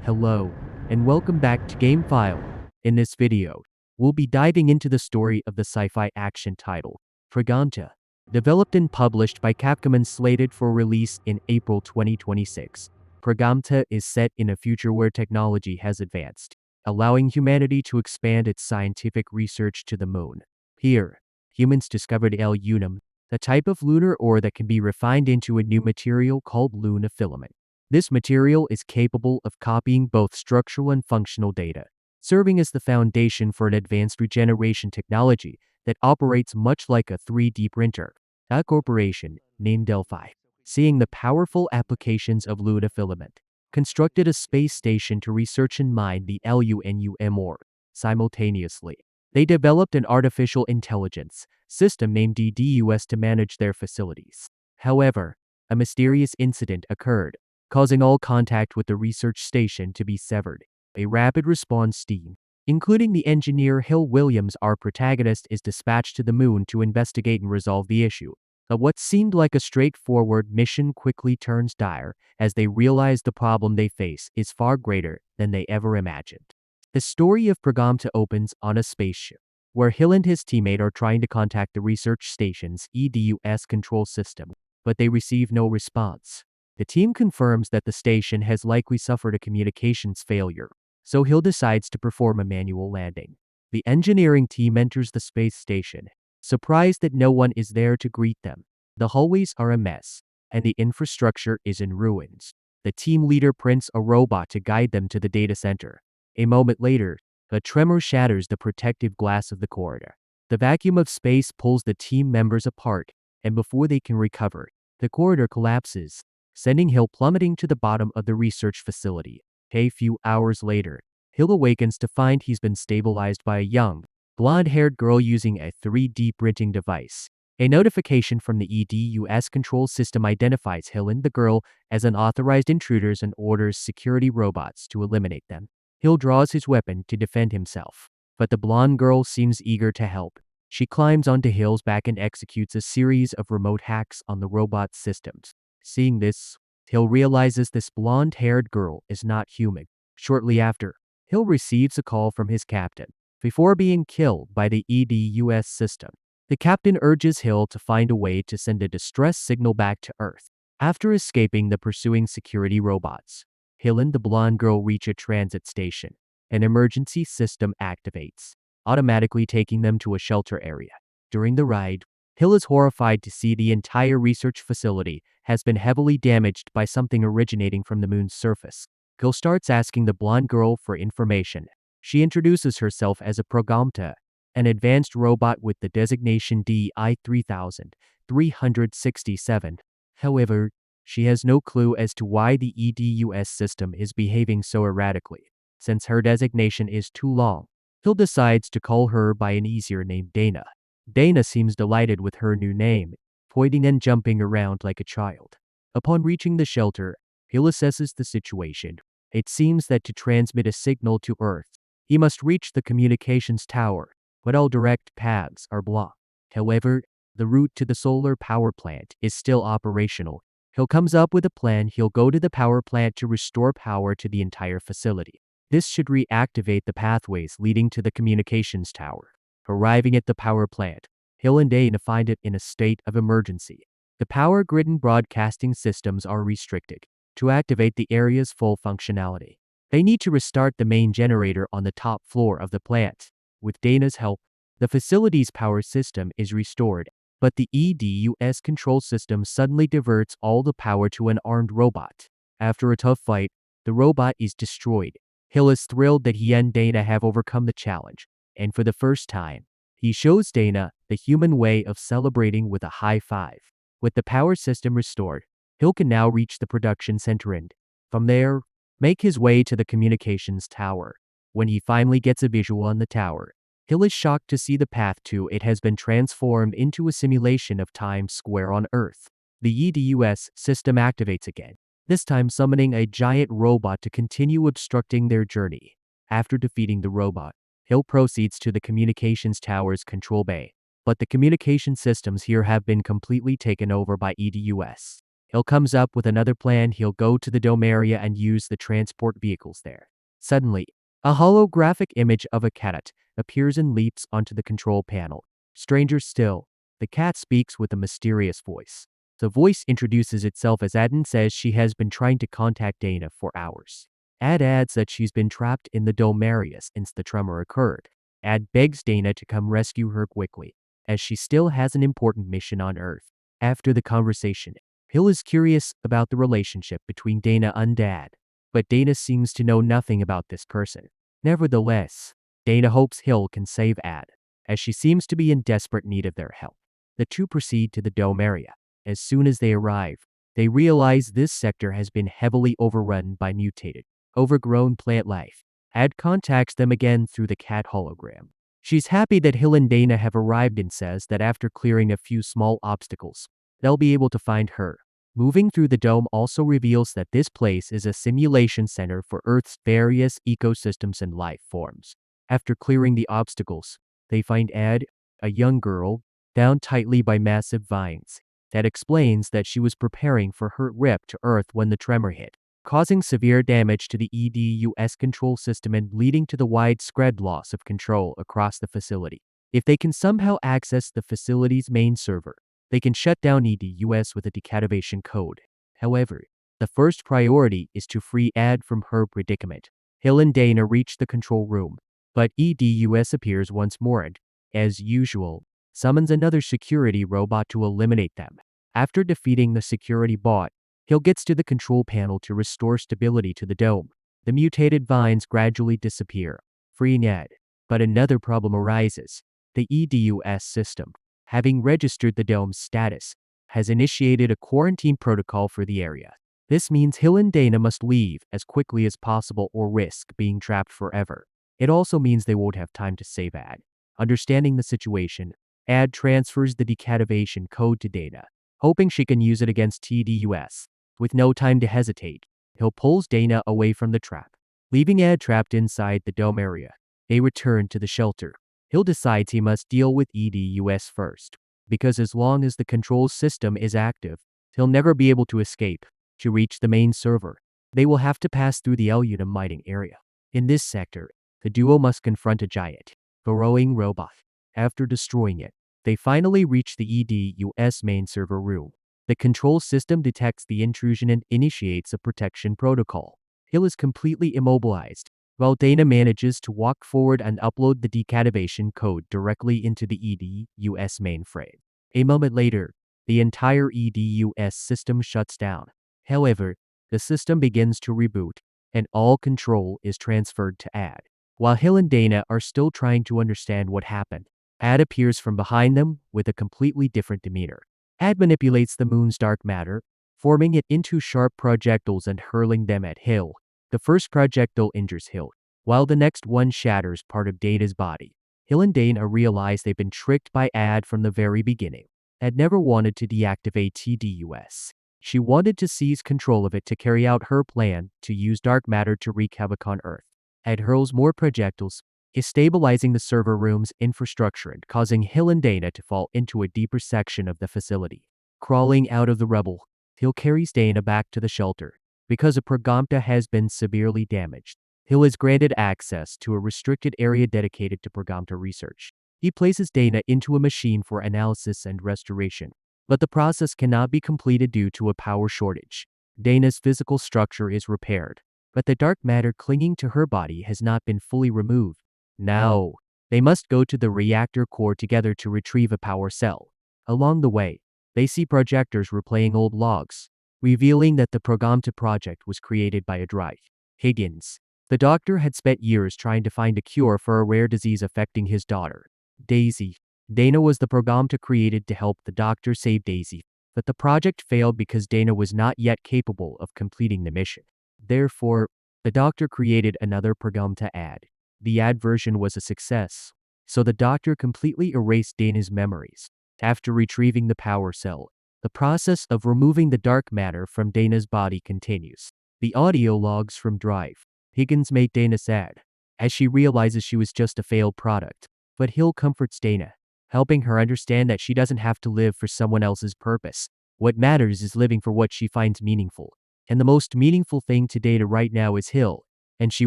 Hello, and welcome back to GameFile. In this video, we'll be diving into the story of the sci-fi action title, PRAGMATA. Developed and published by Capcom and slated for release in April 2026, PRAGMATA is set in a future where technology has advanced, allowing humanity to expand its scientific research to the moon. Here, humans discovered L-Unum, a type of lunar ore that can be refined into a new material called lunar filament. This material is capable of copying both structural and functional data, serving as the foundation for an advanced regeneration technology that operates much like a 3D printer. A corporation, named Delphi, seeing the powerful applications of lunar filament, constructed a space station to research and mine the LUNUM ore. Simultaneously, they developed an artificial intelligence system named DDUS to manage their facilities. However, a mysterious incident occurred, causing all contact with the research station to be severed. A rapid response team, including the engineer Hill Williams, our protagonist, is dispatched to the moon to investigate and resolve the issue. But what seemed like a straightforward mission quickly turns dire as they realize the problem they face is far greater than they ever imagined. The story of PRAGMATA opens on a spaceship, where Hill and his teammate are trying to contact the research station's EDUS control system, but they receive no response. The team confirms that the station has likely suffered a communications failure, so Hill decides to perform a manual landing. The engineering team enters the space station, surprised that no one is there to greet them. The hallways are a mess, and the infrastructure is in ruins. The team leader prints a robot to guide them to the data center. A moment later, a tremor shatters the protective glass of the corridor. The vacuum of space pulls the team members apart, and before they can recover, the corridor collapses, sending Hill plummeting to the bottom of the research facility. A few hours later, Hill awakens to find he's been stabilized by a young, blonde-haired girl using a 3D printing device. A notification from the EDUS control system identifies Hill and the girl as unauthorized intruders and orders security robots to eliminate them. Hill draws his weapon to defend himself, but the blonde girl seems eager to help. She climbs onto Hill's back and executes a series of remote hacks on the robot systems. Seeing this, Hill realizes this blonde-haired girl is not human. Shortly after, Hill receives a call from his captain. Before being killed by the EDUS system, the captain urges Hill to find a way to send a distress signal back to Earth. After escaping the pursuing security robots, Hill and the blonde girl reach a transit station. An emergency system activates, automatically taking them to a shelter area. During the ride, Hill is horrified to see the entire research facility has been heavily damaged by something originating from the moon's surface. Hill starts asking the blonde girl for information. She introduces herself as a PRAGMATA, an advanced robot with the designation DI-3367. However, she has no clue as to why the EDUS system is behaving so erratically. Since her designation is too long, Hill decides to call her by an easier name, Dana. Dana seems delighted with her new name, pointing and jumping around like a child. Upon reaching the shelter, Hill assesses the situation. It seems that to transmit a signal to Earth, he must reach the communications tower, but all direct paths are blocked. However, the route to the solar power plant is still operational. Hill comes up with a plan. He'll go to the power plant to restore power to the entire facility. This should reactivate the pathways leading to the communications tower. Arriving at the power plant, Hill and Dana find it in a state of emergency. The power grid and broadcasting systems are restricted. To activate the area's full functionality, they need to restart the main generator on the top floor of the plant. With Dana's help, the facility's power system is restored, but the EDUS control system suddenly diverts all the power to an armed robot. After a tough fight, the robot is destroyed. Hill is thrilled that he and Dana have overcome the challenge, and for the first time, he shows Dana the human way of celebrating with a high five. With the power system restored, Hill can now reach the production center and, from there, make his way to the communications tower. When he finally gets a visual on the tower, Hill is shocked to see the path to it has been transformed into a simulation of Times Square on Earth. The EDUS system activates again, this time summoning a giant robot to continue obstructing their journey. After defeating the robot, Hill proceeds to the communications tower's control bay, but the communication systems here have been completely taken over by EDUS. Hill comes up with another plan. He'll go to the dome area and use the transport vehicles there. Suddenly, a holographic image of a cat appears and leaps onto the control panel. Stranger still, the cat speaks with a mysterious voice. The voice introduces itself as Ad and says she has been trying to contact Dana for hours. Ad adds that she's been trapped in the dome area since the tremor occurred. Ad begs Dana to come rescue her quickly, as she still has an important mission on Earth. After the conversation, Hill is curious about the relationship between Dana and Dad, but Dana seems to know nothing about this person. Nevertheless, Dana hopes Hill can save Ad, as she seems to be in desperate need of their help. The two proceed to the dome area. As soon as they arrive, they realize this sector has been heavily overrun by mutated, overgrown plant life. Ad contacts them again through the cat hologram. She's happy that Hill and Dana have arrived and says that after clearing a few small obstacles, they'll be able to find her. Moving through the dome also reveals that this place is a simulation center for Earth's various ecosystems and life forms. After clearing the obstacles, they find Ad, a young girl, bound tightly by massive vines. That explains that she was preparing for her trip to Earth when the tremor hit, causing severe damage to the EDUS control system and leading to the widespread loss of control across the facility. If they can somehow access the facility's main server, they can shut down EDUS with a deactivation code. However, the first priority is to free Ad from her predicament. Hill and Dana reach the control room, but EDUS appears once more and, as usual, summons another security robot to eliminate them. After defeating the security bot, Hill gets to the control panel to restore stability to the dome. The mutated vines gradually disappear, freeing Ed. But another problem arises. The EDUS system, having registered the dome's status, has initiated a quarantine protocol for the area. This means Hill and Dana must leave as quickly as possible or risk being trapped forever. It also means they won't have time to save Ad. Understanding the situation, Ad transfers the deactivation code to Dana, hoping she can use it against TDUS. With no time to hesitate, Hill pulls Dana away from the trap, leaving Ad trapped inside the dome area. They return to the shelter. Hill decides he must deal with EDUS first, because as long as the control system is active, he'll never be able to escape. To reach the main server, they will have to pass through the Aluminum mining area. In this sector, the duo must confront a giant, burrowing robot. After destroying it, they finally reach the EDUS main server room. The control system detects the intrusion and initiates a protection protocol. Hill is completely immobilized, while Dana manages to walk forward and upload the deactivation code directly into the EDUS mainframe. A moment later, the entire EDUS system shuts down. However, the system begins to reboot, and all control is transferred to Ad. While Hill and Dana are still trying to understand what happened, Ad appears from behind them with a completely different demeanor. Ad manipulates the moon's dark matter, forming it into sharp projectiles and hurling them at Hill. The first projectile injures Hill, while the next one shatters part of Dana's body. Hill and Dana realize they've been tricked by Ad from the very beginning. Ad never wanted to deactivate TDUS. She wanted to seize control of it to carry out her plan to use dark matter to wreak havoc on Earth. Ad hurls more projectiles, stabilizing the server room's infrastructure and causing Hill and Dana to fall into a deeper section of the facility. Crawling out of the rubble, Hill carries Dana back to the shelter. Because a PRAGMATA has been severely damaged, Hill is granted access to a restricted area dedicated to PRAGMATA research. He places Dana into a machine for analysis and restoration, but the process cannot be completed due to a power shortage. Dana's physical structure is repaired, but the dark matter clinging to her body has not been fully removed. Now, they must go to the reactor core together to retrieve a power cell. Along the way, they see projectors replaying old logs, revealing that the PRAGMATA project was created by a drive. Higgins, the doctor, had spent years trying to find a cure for a rare disease affecting his daughter, Daisy. Dana was the PRAGMATA created to help the doctor save Daisy, but the project failed because Dana was not yet capable of completing the mission. Therefore, the doctor created another PRAGMATA Ad. The Ad version was a success, so the doctor completely erased Dana's memories. After retrieving the power cell, the process of removing the dark matter from Dana's body continues. The audio logs from Drive. Higgins made Dana sad, as she realizes she was just a failed product. But Hill comforts Dana, helping her understand that she doesn't have to live for someone else's purpose. What matters is living for what she finds meaningful. And the most meaningful thing to Dana right now is Hill, and she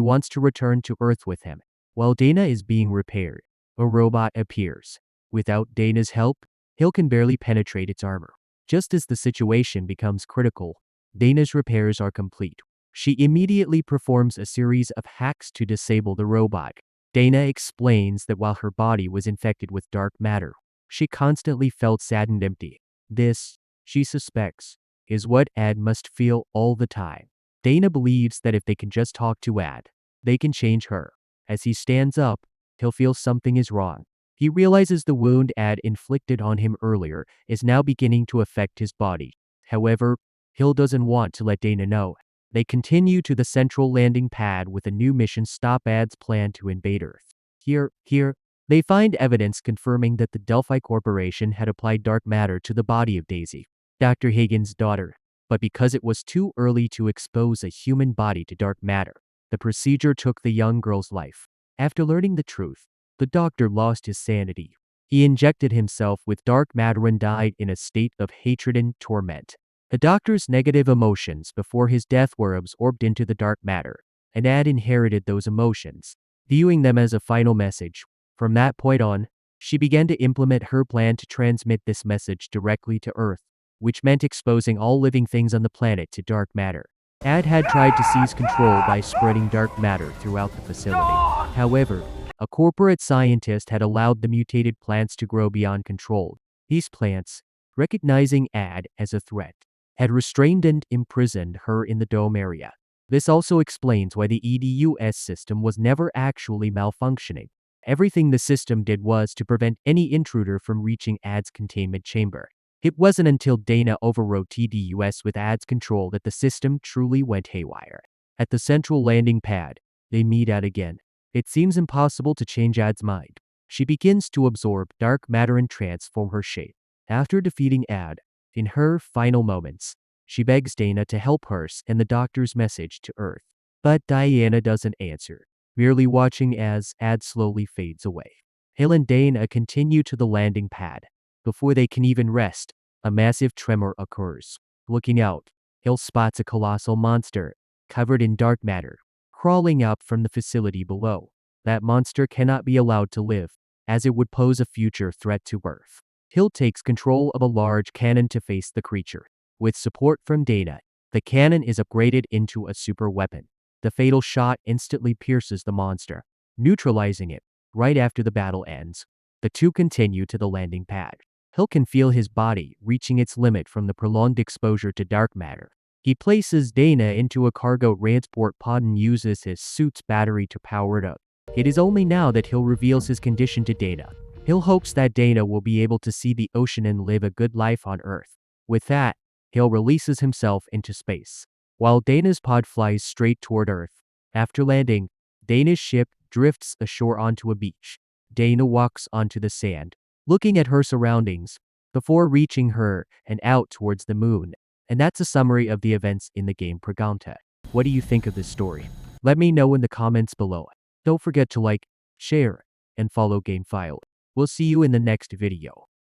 wants to return to Earth with him. While Dana is being repaired, a robot appears. Without Dana's help, Hill can barely penetrate its armor. Just as the situation becomes critical, Dana's repairs are complete. She immediately performs a series of hacks to disable the robot. Dana explains that while her body was infected with dark matter, she constantly felt sad and empty. This, she suspects, is what Ad must feel all the time. Dana believes that if they can just talk to Ad, they can change her. As he stands up, he'll feel something is wrong. He realizes the wound Ad inflicted on him earlier is now beginning to affect his body. However, Hill doesn't want to let Dana know. They continue to the central landing pad with a new mission: stop Ad's plan to invade Earth. Here, they find evidence confirming that the Delphi Corporation had applied dark matter to the body of Daisy, Dr. Hagen's daughter. But because it was too early to expose a human body to dark matter, the procedure took the young girl's life. After learning the truth, the doctor lost his sanity. He injected himself with dark matter and died in a state of hatred and torment. The doctor's negative emotions before his death were absorbed into the dark matter, and Ad inherited those emotions, viewing them as a final message. From that point on, she began to implement her plan to transmit this message directly to Earth, which meant exposing all living things on the planet to dark matter. Ad had tried to seize control by spreading dark matter throughout the facility. However, a corporate scientist had allowed the mutated plants to grow beyond control. These plants, recognizing Ad as a threat, had restrained and imprisoned her in the dome area. This also explains why the EDUS system was never actually malfunctioning. Everything the system did was to prevent any intruder from reaching Ad's containment chamber. It wasn't until Dana overrode TDUS with Ad's control that the system truly went haywire. At the central landing pad, they meet Ad again. It seems impossible to change Ad's mind. She begins to absorb dark matter and transform her shape. After defeating Ad, in her final moments, she begs Dana to help her send the doctor's message to Earth. But Diana doesn't answer, merely watching as Ad slowly fades away. Hill and Dana continue to the landing pad. Before they can even rest, a massive tremor occurs. Looking out, Hill spots a colossal monster, covered in dark matter, crawling up from the facility below. That monster cannot be allowed to live, as it would pose a future threat to Earth. Hill takes control of a large cannon to face the creature. With support from Dana, the cannon is upgraded into a super weapon. The fatal shot instantly pierces the monster, neutralizing it. Right after the battle ends, the two continue to the landing pad. Hill can feel his body reaching its limit from the prolonged exposure to dark matter. He places Dana into a cargo transport pod and uses his suit's battery to power it up. It is only now that Hill reveals his condition to Dana. Hill hopes that Dana will be able to see the ocean and live a good life on Earth. With that, Hill releases himself into space, while Dana's pod flies straight toward Earth. After landing, Dana's ship drifts ashore onto a beach. Dana walks onto the sand, looking at her surroundings, before reaching her and out towards the moon. And that's a summary of the events in the game PRAGMATA. What do you think of this story? Let me know in the comments below. Don't forget to like, share, and follow GameFile. We'll see you in the next video.